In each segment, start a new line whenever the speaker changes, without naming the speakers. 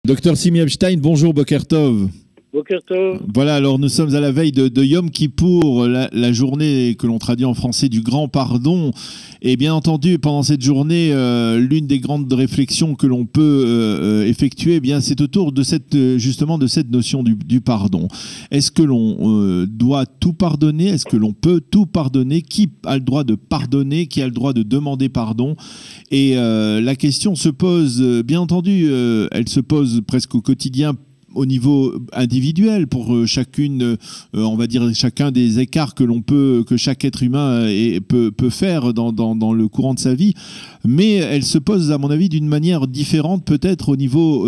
Docteur Simi Epstein, bonjour, Boker Tov.
Boker Tov.
Voilà, alors nous sommes à la veille de Yom Kippour, la journée que l'on traduit en français du grand pardon. Et bien entendu, pendant cette journée, l'une des grandes réflexions que l'on peut effectuer, eh bien, c'est autour de justement de cette notion du pardon. Est-ce que l'on doit tout pardonner? Est-ce que l'on peut tout pardonner? Qui a le droit de pardonner? Qui a le droit de demander pardon? Et la question se pose, bien entendu, elle se pose presque au quotidien, au niveau individuel, pour chacune, on va dire chacun des écarts que chaque être humain peut faire dans le courant de sa vie, mais elle se pose à mon avis d'une manière différente peut-être au niveau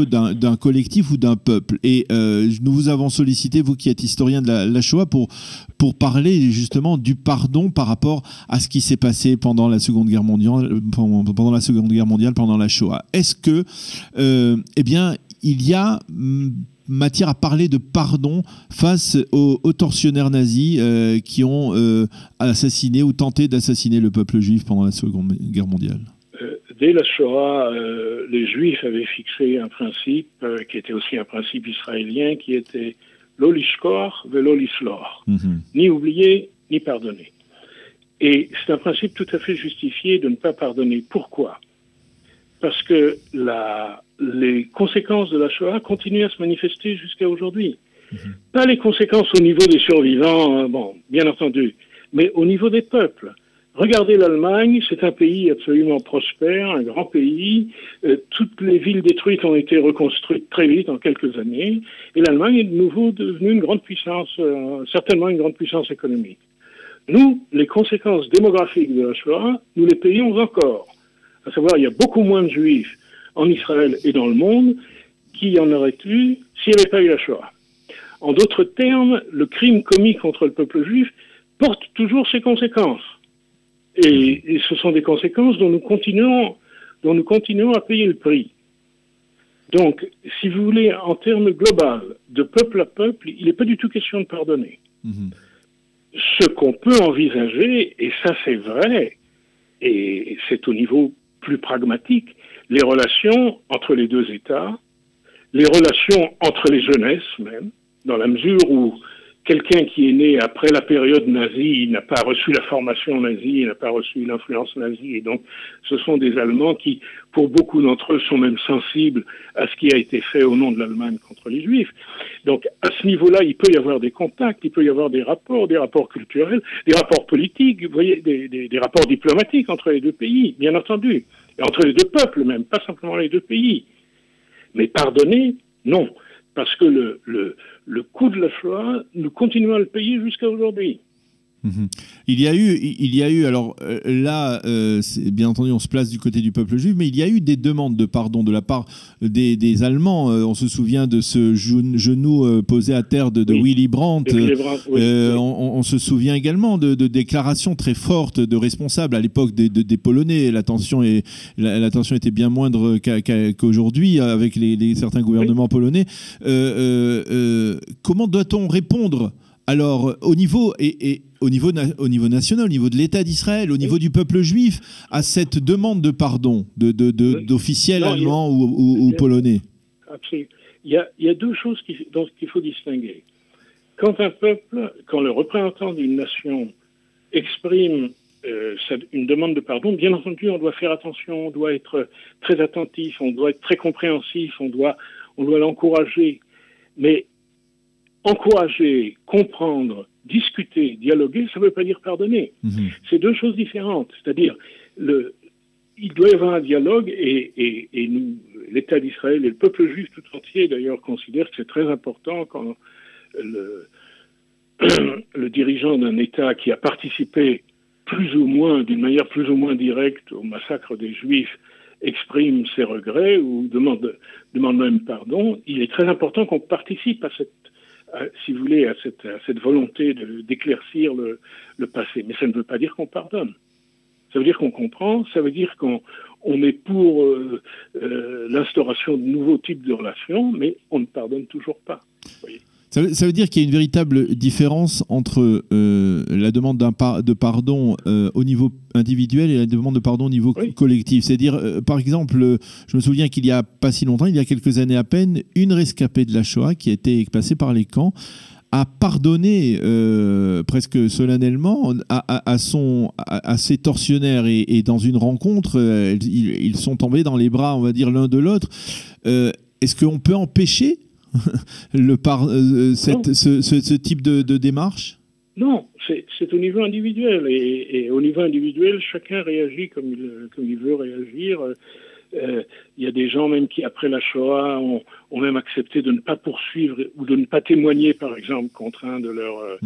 d'un collectif ou d'un peuple. Et nous vous avons sollicité, vous qui êtes historien de la Shoah, pour parler justement du pardon par rapport à ce qui s'est passé pendant la Seconde Guerre mondiale, pendant la Shoah. Est-ce que, eh bien, il y a matière à parler de pardon face aux tortionnaires nazis qui ont assassiné ou tenté d'assassiner le peuple juif pendant la Seconde Guerre mondiale?
Dès la Shoah, les Juifs avaient fixé un principe qui était aussi un principe israélien, qui était lo lishkor velo lislor, ni oublier ni pardonner. Et c'est un principe tout à fait justifié de ne pas pardonner. Pourquoi? Parce que les conséquences de la Shoah continuent à se manifester jusqu'à aujourd'hui. Pas les conséquences au niveau des survivants, bon, bien entendu, mais au niveau des peuples. Regardez l'Allemagne, c'est un pays absolument prospère, un grand pays. Toutes les villes détruites ont été reconstruites très vite, en quelques années, et l'Allemagne est de nouveau devenue une grande puissance, certainement une grande puissance économique. Nous, les conséquences démographiques de la Shoah, nous les payons encore. À savoir, il y a beaucoup moins de Juifs en Israël et dans le monde qu'il y en aurait eu s'il n'y avait pas eu la Shoah. En d'autres termes, le crime commis contre le peuple juif porte toujours ses conséquences. Et ce sont des conséquences dont nous continuons à payer le prix. Donc, si vous voulez, en termes globaux, de peuple à peuple, il n'est pas du tout question de pardonner. Ce qu'on peut envisager, et ça c'est vrai, et c'est au niveau plus pragmatique, les relations entre les deux États, les relations entre les jeunesses même, dans la mesure où quelqu'un qui est né après la période nazie n'a pas reçu la formation nazie, n'a pas reçu l'influence nazie, et donc ce sont des Allemands qui, pour beaucoup d'entre eux, sont même sensibles à ce qui a été fait au nom de l'Allemagne contre les Juifs. Donc à ce niveau-là, il peut y avoir des contacts, il peut y avoir des rapports culturels, des rapports politiques, vous voyez, des rapports diplomatiques entre les deux pays, bien entendu, et entre les deux peuples même, pas simplement les deux pays. Mais pardonner, non. Parce que le coût de la Shoah, nous continuons à le payer jusqu'à aujourd'hui.
Il y a eu, alors là, bien entendu, on se place du côté du peuple juif, mais il y a eu des demandes de pardon de la part des Allemands. On se souvient de ce genou posé à terre de Willy Brandt. On se souvient également de déclarations très fortes de responsables à l'époque des Polonais. La tension était bien moindre qu'aujourd'hui avec certains gouvernements polonais. Comment doit-on répondre alors au niveau national, au niveau de l'État d'Israël, au niveau du peuple juif, à cette demande de pardon d'officiels allemands ou polonais?
Absolument. Il y a deux choses qu'il faut distinguer. Quand un peuple, quand le représentant d'une nation exprime une demande de pardon, bien entendu, on doit faire attention, on doit être très attentif, on doit être très compréhensif, on doit l'encourager. Mais encourager, comprendre, discuter, dialoguer, ça ne veut pas dire pardonner. C'est deux choses différentes. C'est-à-dire, il doit y avoir un dialogue et nous, l'État d'Israël et le peuple juif tout entier, d'ailleurs, considèrent que c'est très important quand le dirigeant d'un État qui a participé d'une manière plus ou moins directe au massacre des Juifs exprime ses regrets ou demande même pardon. Il est très important qu'on participe à si vous voulez, à cette volonté d'éclaircir le passé. Mais ça ne veut pas dire qu'on pardonne. Ça veut dire qu'on comprend, ça veut dire qu'on est pour l'instauration de nouveaux types de relations, mais on ne pardonne toujours pas. Vous voyez.
Ça veut dire qu'il y a une véritable différence entre la demande de pardon au niveau individuel et la demande de pardon au niveau collectif. C'est-à-dire, par exemple, je me souviens qu'il n'y a pas si longtemps, il y a quelques années à peine, une rescapée de la Shoah qui a été passée par les camps a pardonné presque solennellement à ses tortionnaires et dans une rencontre, ils sont tombés dans les bras, on va dire, l'un de l'autre. Est-ce qu'on peut empêcher ce type de démarche?
Non, c'est au niveau individuel. Et au niveau individuel, chacun réagit comme il veut réagir. Il y a des gens même qui, après la Shoah, ont même accepté de ne pas poursuivre ou de ne pas témoigner, par exemple, contre un de leurs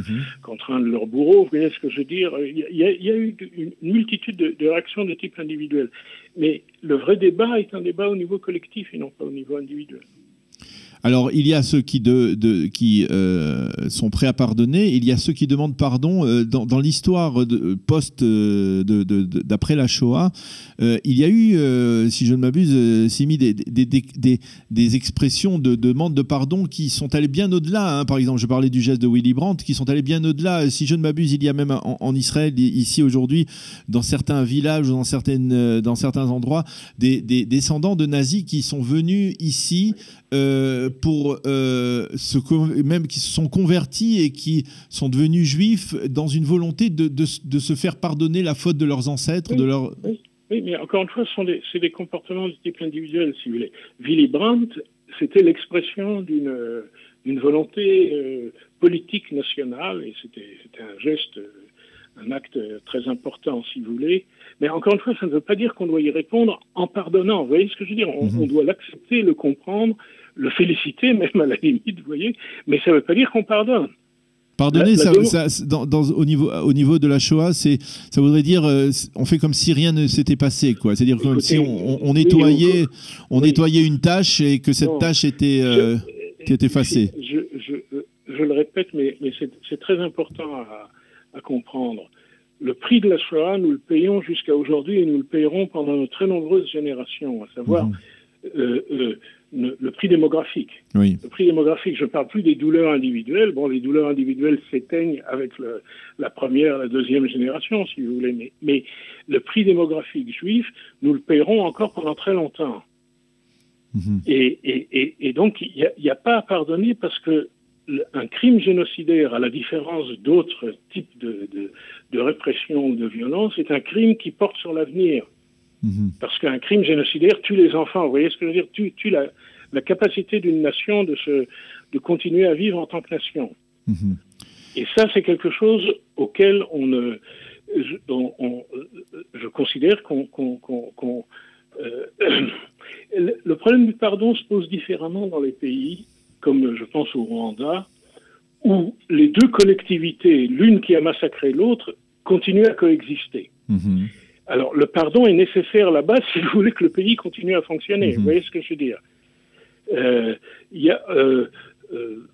bourreaux. Vous voyez ce que je veux dire? Il y a eu une multitude de réactions de type individuel. Mais le vrai débat est un débat au niveau collectif et non pas au niveau individuel.
Alors, il y a ceux qui sont prêts à pardonner, il y a ceux qui demandent pardon. Dans l'histoire d'après la Shoah, il y a eu, si je ne m'abuse, Simi, des expressions de demande de pardon qui sont allées bien au-delà. Hein. Par exemple, je parlais du geste de Willy Brandt, qui sont allés bien au-delà. Si je ne m'abuse, il y a même en Israël, ici aujourd'hui, dans certains villages ou dans certains endroits, des descendants de nazis qui sont venus ici même qui se sont convertis et qui sont devenus juifs dans une volonté de se faire pardonner la faute de leurs ancêtres.
Oui, mais encore une fois, c'est des comportements de type individuel, si vous voulez. Willy Brandt, c'était l'expression d'une volonté politique nationale, et c'était un geste, un acte très important, si vous voulez. Mais encore une fois, ça ne veut pas dire qu'on doit y répondre en pardonnant. Vous voyez ce que je veux dire? On doit l'accepter, le comprendre, le féliciter, même à la limite, vous voyez. Mais ça ne veut pas dire qu'on pardonne.
Pardonner, au niveau de la Shoah, ça voudrait dire on fait comme si rien ne s'était passé, quoi. C'est-à-dire comme si on nettoyait une tâche et que cette tâche était effacée.
Je le répète, mais c'est très important à comprendre. Le prix de la Shoah, nous le payons jusqu'à aujourd'hui et nous le payerons pendant de très nombreuses générations, à savoir le prix démographique.
Oui.
Le prix démographique, je ne parle plus des douleurs individuelles. Bon, les douleurs individuelles s'éteignent avec la première, la deuxième génération, si vous voulez. Mais le prix démographique juif, nous le payerons encore pendant très longtemps. Et donc, il n'y a pas à pardonner parce que un crime génocidaire, à la différence d'autres types de répression ou de violence, est un crime qui porte sur l'avenir. Parce qu'un crime génocidaire tue les enfants. Vous voyez ce que je veux dire? Tue la capacité d'une nation de continuer à vivre en tant que nation. Et ça, c'est quelque chose auquel je considère le problème du pardon se pose différemment dans les pays, comme je pense au Rwanda, où les deux collectivités, l'une qui a massacré l'autre, continuent à coexister. Alors, le pardon est nécessaire là-bas si vous voulez que le pays continue à fonctionner. Vous voyez ce que je veux dire? Il y a,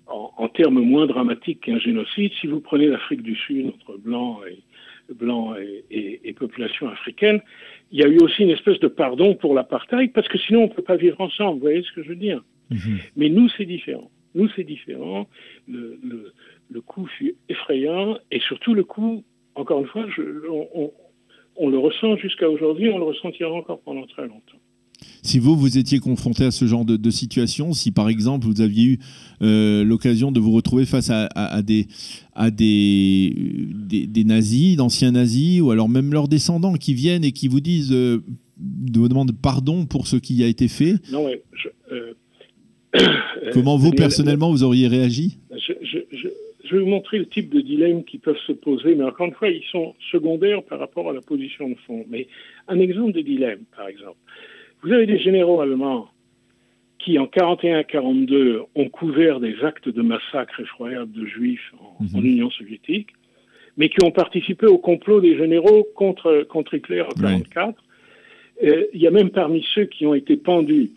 en termes moins dramatiques qu'un génocide, si vous prenez l'Afrique du Sud, entre blancs et population africaine, il y a eu aussi une espèce de pardon pour l'apartheid, parce que sinon on ne peut pas vivre ensemble. Vous voyez ce que je veux dire? Mais nous, c'est différent. Le coup fut effrayant, et surtout le coup, encore une fois, on le ressent jusqu'à aujourd'hui, on le ressentira encore pendant très longtemps.
Si vous étiez confronté à ce genre de situation, si par exemple vous aviez eu l'occasion de vous retrouver face à des nazis, d'anciens nazis, ou alors même leurs descendants qui viennent et qui vous disent, vous demandent pardon pour ce qui a été fait, comment vous personnellement vous auriez réagi?
Je vais vous montrer le type de dilemmes qui peuvent se poser, mais encore une fois, ils sont secondaires par rapport à la position de fond. Mais un exemple de dilemme, par exemple. Vous avez des généraux allemands qui, en 1941-1942, ont couvert des actes de massacre effroyables de juifs en Union soviétique, mais qui ont participé au complot des généraux contre Hitler en 1944. Il y a même parmi ceux qui ont été pendus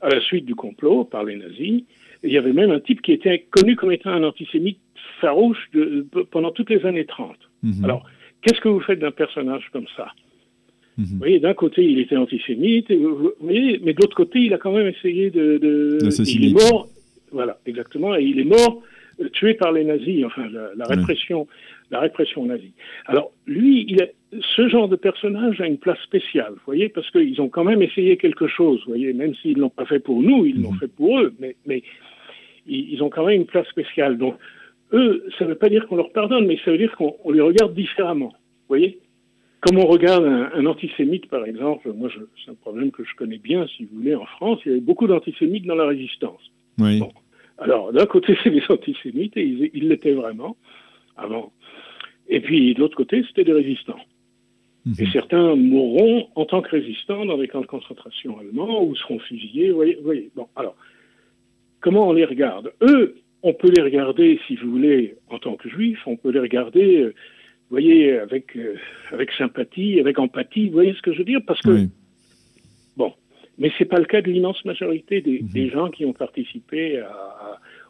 à la suite du complot par les nazis, il y avait même un type qui était connu comme étant un antisémite farouche pendant toutes les années 30. Alors, qu'est-ce que vous faites d'un personnage comme ça? Vous voyez, d'un côté, il était antisémite, vous voyez, mais de l'autre côté, il a quand même essayé il est mort, voilà, exactement, et il est mort tué par les nazis, enfin la répression nazie. Alors lui, ce genre de personnage a une place spéciale, vous voyez, parce qu'ils ont quand même essayé quelque chose, vous voyez, même s'ils l'ont pas fait pour nous, ils l'ont fait pour eux, mais ils ont quand même une place spéciale. Donc eux, ça ne veut pas dire qu'on leur pardonne, mais ça veut dire qu'on les regarde différemment, vous voyez. Comme on regarde un antisémite, par exemple, moi, c'est un problème que je connais bien, si vous voulez, en France, il y avait beaucoup d'antisémites dans la résistance.
Oui.
Bon. Alors, d'un côté, c'est des antisémites, et ils l'étaient vraiment, avant. Et puis, de l'autre côté, c'était des résistants. Et certains mourront en tant que résistants dans des camps de concentration allemands, ou seront fusillés, vous voyez. Bon, alors, comment on les regarde? Eux, on peut les regarder, si vous voulez, en tant que juifs, on peut les regarder... vous voyez, avec sympathie, avec empathie, vous voyez ce que je veux dire? Parce que, bon, mais c'est pas le cas de l'immense majorité des gens qui ont participé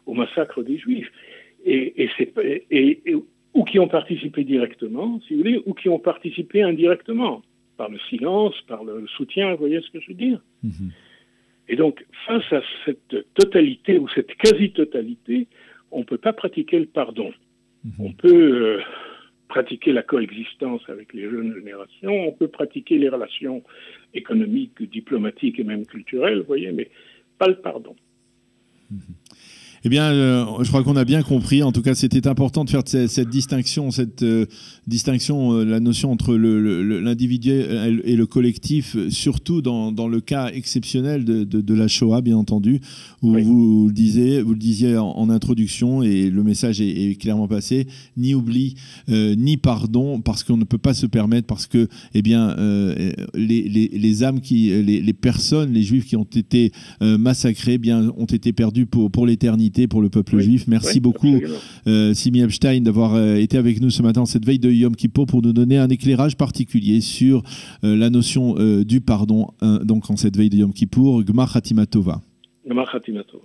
au massacre des Juifs. Ou qui ont participé directement, si vous voulez, ou qui ont participé indirectement, par le silence, par le soutien, vous voyez ce que je veux dire? Et donc, face à cette totalité, ou cette quasi-totalité, on ne peut pas pratiquer le pardon. On peut... pratiquer la coexistence avec les jeunes générations, on peut pratiquer les relations économiques, diplomatiques et même culturelles, vous voyez, mais pas le pardon.
Eh bien, je crois qu'on a bien compris. En tout cas, c'était important de faire cette distinction, la notion entre l'individuel et le collectif, surtout dans le cas exceptionnel de la Shoah, bien entendu, où vous le disiez en introduction, et le message est clairement passé, ni oubli, ni pardon, parce qu'on ne peut pas se permettre, parce que, eh bien, les âmes les personnes, les Juifs qui ont été massacrés, bien, ont été perdus pour l'éternité, pour le peuple juif. Merci beaucoup, Simi Epstein, d'avoir été avec nous ce matin, cette veille de Yom Kippour, pour nous donner un éclairage particulier sur la notion du pardon, donc en cette veille de Yom Kippour. Gmar Chatima Tova.
Gmar Chatima Tova.